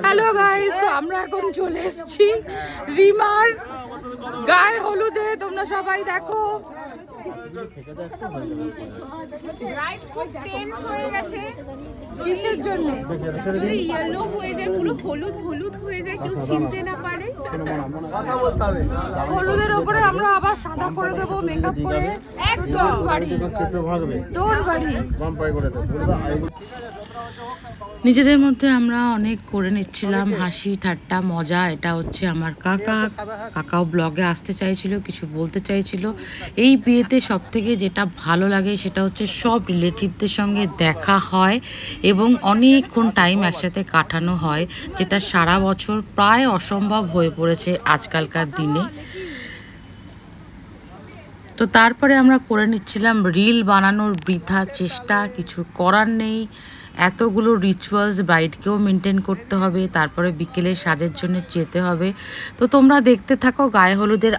Hello guys, তো আমরা এখন চলে এসেছি রিমার গায়ে হলুদে। তোমরা সবাই দেখো কিসের জন্য যদি ইয়েলো হয়ে যায়, পুরো হলুদ হলুদ হয়ে যায়, কেউ চিনতে না পারে। হলুদের উপরে আমরা আবার সাদা করে দেবো মেকআপ করে। একদম বাড়ি ডোন্ট বাড়ি। নিজেদের মধ্যে আমরা অনেক করে নিচ্ছিলাম হাসি ঠাট্টা মজা। এটা হচ্ছে আমার কাকাও ব্লগে আসতে চাইছিল, কিছু বলতে চাইছিল। এই বিয়েতে সব থেকে যেটা ভালো লাগে সেটা হচ্ছে সব রিলেটিভদের সঙ্গে দেখা হয় এবং অনেকক্ষণ টাইম একসাথে কাটানো হয়, যেটা সারা বছর প্রায় অসম্ভব হয়ে পড়েছে আজকালকার দিনে। তো তারপরে আমরা করে নিচ্ছিলাম রিল বানানোর বৃথা চেষ্টা, কিছু করার নেই। এতগুলো রিচুয়ালস ব্রাইডকেও মেনটেন করতে হবে, তারপরে বিকেলে সাজের জন্য যেতে হবে। তো তোমরা দেখতে থাকো গায়ে হলুদের।